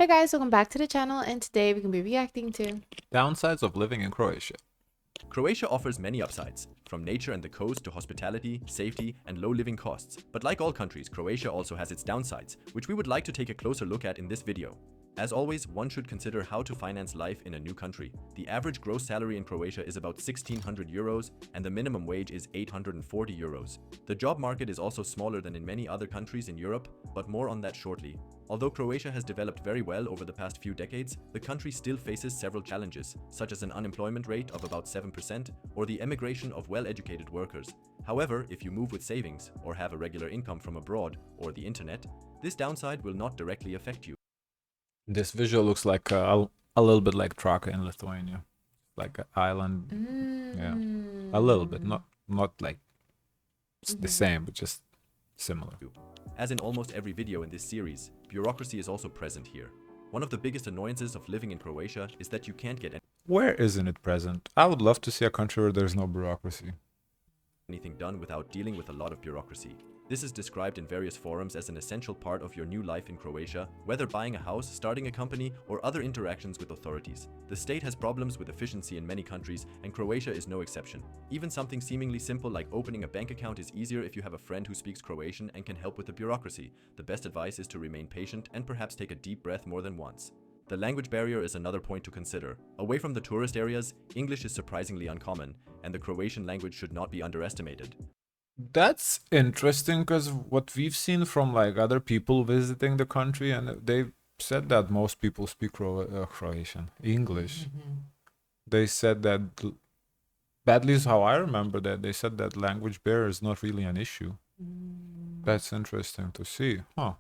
Hey guys, welcome back to the channel, and today we're going to be reacting to Downsides of living in Croatia. Croatia offers many upsides, from nature and the coast to hospitality, safety, and low living costs. But like all countries, Croatia also has its downsides, which we would like to take a closer look at in this video. As always, one should consider how to finance life in a new country. The average gross salary in Croatia is about 1,600 euros, and the minimum wage is 840 euros. The job market is also smaller than in many other countries in Europe, but more on that shortly. Although Croatia has developed very well over the past few decades, the country still faces several challenges, such as an unemployment rate of about 7% or the emigration of well-educated workers. However, if you move with savings or have a regular income from abroad or the internet, this downside will not directly affect you. This visual looks like a little bit like Traca in Lithuania, like an island. Yeah, a little bit, not like the same, but just similar. As in almost every video in this series, bureaucracy is also present here. One of the biggest annoyances of living in Croatia is that you can't get Where isn't it present? I would love to see a country where there's no bureaucracy. anything done without dealing with a lot of bureaucracy. This is described in various forums as an essential part of your new life in Croatia, whether buying a house, starting a company, or other interactions with authorities. The state has problems with efficiency in many countries, and Croatia is no exception. Even something seemingly simple like opening a bank account is easier if you have a friend who speaks Croatian and can help with the bureaucracy. The best advice is to remain patient and perhaps take a deep breath more than once. The language barrier is another point to consider. Away from the tourist areas, English is surprisingly uncommon, and the Croatian language should not be underestimated. That's interesting because what we've seen from like other people visiting the country, and they said that most people speak Croatian, English. They said that, at least how I remember that, they said that language barrier is not really an issue. That's interesting to see, huh?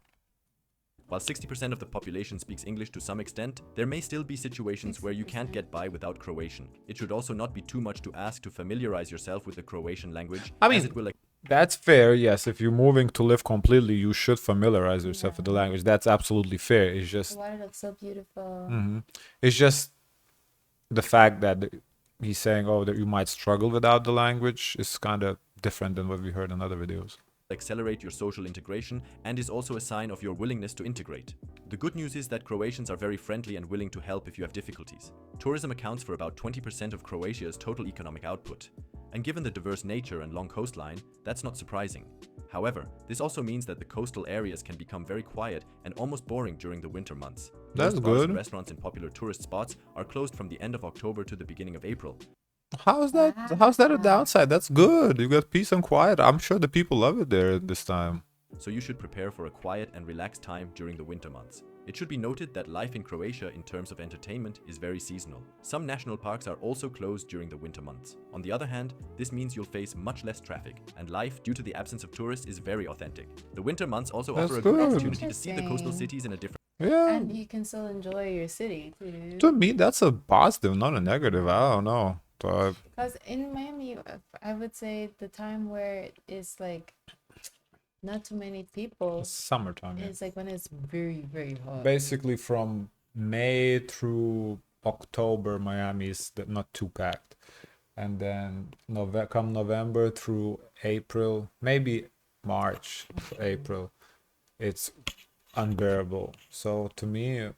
While 60% of the population speaks English to some extent, there may still be situations where you can't get by without Croatian. It should also not be too much to ask to familiarize yourself with the Croatian language, I mean, as it will that's fair, yes. If you're moving to live completely, you should familiarize yourself with the language. That's absolutely fair. It's the just, water looks so beautiful. it's just the fact that he's saying, oh, that you might struggle without the language is kind of different than what we heard in other videos. accelerate your social integration and is also a sign of your willingness to integrate. The good news is that Croatians are very friendly and willing to help if you have difficulties. Tourism accounts for about 20% of Croatia's total economic output. And given the diverse nature and long coastline, that's not surprising. However, this also means that the coastal areas can become very quiet and almost boring during the winter months. That's Most bars good. and restaurants in popular tourist spots are closed from the end of October to the beginning of April. How's that a downside? That's good. You got peace and quiet. I'm sure the people love it there this time. So you should prepare for a quiet and relaxed time during the winter months. It should be noted that life in Croatia in terms of entertainment is very seasonal. Some national parks are also closed during the winter months. On the other hand, this means you'll face much less traffic, and life, due to the absence of tourists, is very authentic. The winter months also That's offer a good good. opportunity to see the coastal cities in a different Yeah. And you can still enjoy your city too. To me, that's a positive, not a negative. I don't know. Because in Miami, I would say the time where it's like not too many people It's summertime. Yeah. is like when it's very, very hot. Basically, from May through October, Miami is not too packed, and then come November through April, maybe March, April, it's unbearable. So to me,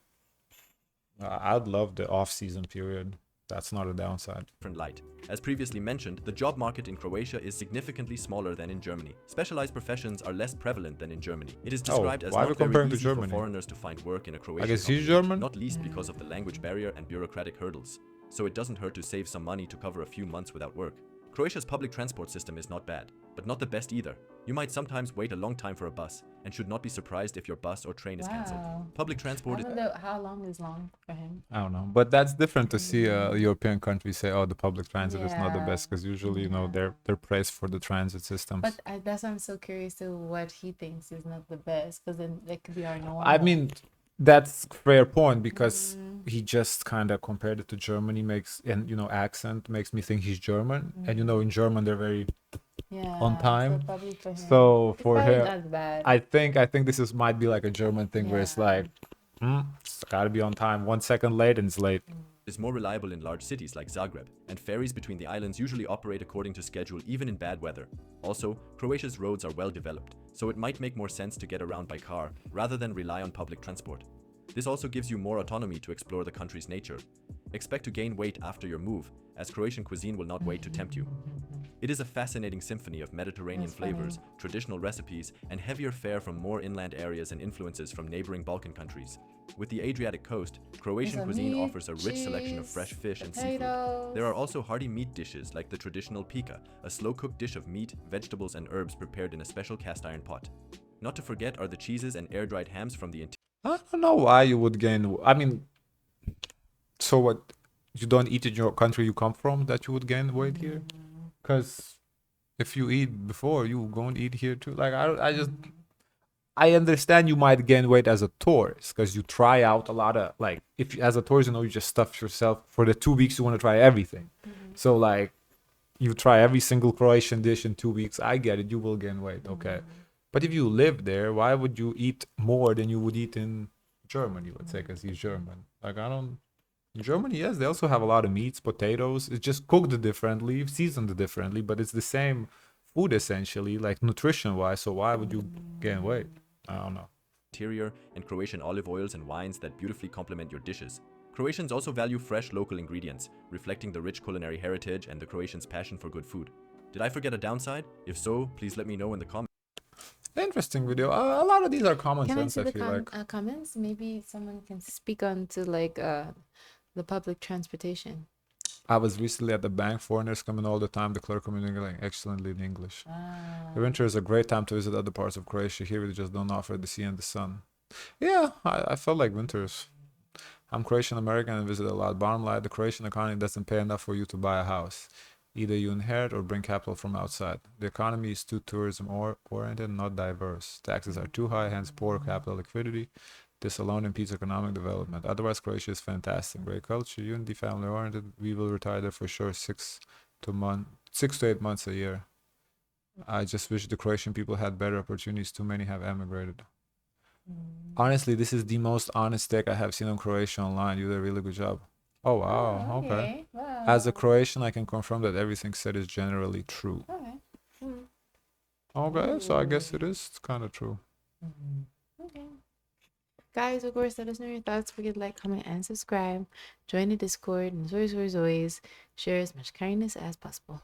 I'd love the off-season period. That's not a downside. light. As previously mentioned, the job market in Croatia is significantly smaller than in Germany. Specialized professions are less prevalent than in Germany. It is described as why are we not very comparing to easy for Germany? foreigners to find work in a Croatian I guess he's company, German? not least because of the language barrier and bureaucratic hurdles. So it doesn't hurt to save some money to cover a few months without work. Croatia's public transport system is not bad, but not the best either. You might sometimes wait a long time for a bus, and should not be surprised if your bus or train is cancelled. Wow. Public transport I is don't know how long is long for him. I don't know, but that's different to see a European country say, "Oh, the public transit is not the Yeah. best," because usually, you know, Yeah. they're praised for the transit systems. But that's why I'm so curious to what he thinks is not the best, because then that could be our normal. I mean, that's fair point because he just kind of compared it to Germany, and you know, accent makes me think he's German, and you know, in German they're very yeah, on time. So probably for him. So It's for probably him, not bad. I think this might be like a German thing where it's Yeah. like, it's gotta be on time. 1 second late and it's late. is more reliable in large cities like Zagreb, and ferries between the islands usually operate according to schedule even in bad weather. Also, Croatia's roads are well developed, so it might make more sense to get around by car rather than rely on public transport. This also gives you more autonomy to explore the country's nature. Expect to gain weight after your move, as Croatian cuisine will not wait to tempt you. It is a fascinating symphony of Mediterranean That's funny. flavors, traditional recipes, and heavier fare from more inland areas and influences from neighboring Balkan countries. With the Adriatic coast, Croatian Some cuisine meat, offers a rich selection of fresh cheese, fish and seafood. potatoes. There are also hearty meat dishes like the traditional pika, a slow-cooked dish of meat, vegetables, and herbs prepared in a special cast-iron pot. Not to forget are the cheeses and air-dried hams from the I don't know why you would gain. I mean, so what? You don't eat in your country you come from that you would gain weight here? Because if you eat before, you going to eat here too. Like I understand you might gain weight as a tourist because you try out a lot of like if you, as a tourist, you know, you just stuff yourself for the 2 weeks. You want to try everything, so like you try every single Croatian dish in 2 weeks. I get it. You will gain weight, okay. But if you live there, why would you eat more than you would eat in Germany? Let's say because he's German. Like I don't. In Germany, yes, they also have a lot of meats, potatoes. It's just cooked differently, seasoned differently, but it's the same food essentially, like nutrition-wise. So why would you gain weight? I don't know. interior, and Croatian olive oils and wines that beautifully complement your dishes. Croatians also value fresh local ingredients, reflecting the rich culinary heritage and the Croatians' passion for good food. Did I forget a downside? If so, please let me know in the comments. Interesting video. A lot of these are common Can I sense. see I the feel like. comments? Maybe someone can speak on to like the public transportation. I was recently at the bank. Foreigners come in all the time. The clerk communicating excellently in English. The winter is a great time to visit other parts of Croatia. Here we just don't offer the sea and the sun. Yeah, I felt like winters. I'm Croatian American and visit a lot. Bottom line, the Croatian economy doesn't pay enough for you to buy a house. Either you inherit or bring capital from outside. The economy is too tourism oriented, not diverse. Taxes are too high, hence poor capital liquidity. This alone impedes economic development. Otherwise, Croatia is fantastic. Great culture, unity, family oriented. We will retire there for sure 6 to 8 months a year. I just wish the Croatian people had better opportunities. Too many have emigrated. Honestly, this is the most honest take I have seen on Croatia online. You did a really good job. Oh wow, Oh, okay. Wow. As a Croatian, I can confirm that everything said is generally true. Okay. Okay, so I guess it is kind of true. Okay. Guys, of course, let us know your thoughts. Forget to like, comment, and subscribe. Join the Discord. And as always, share as much kindness as possible.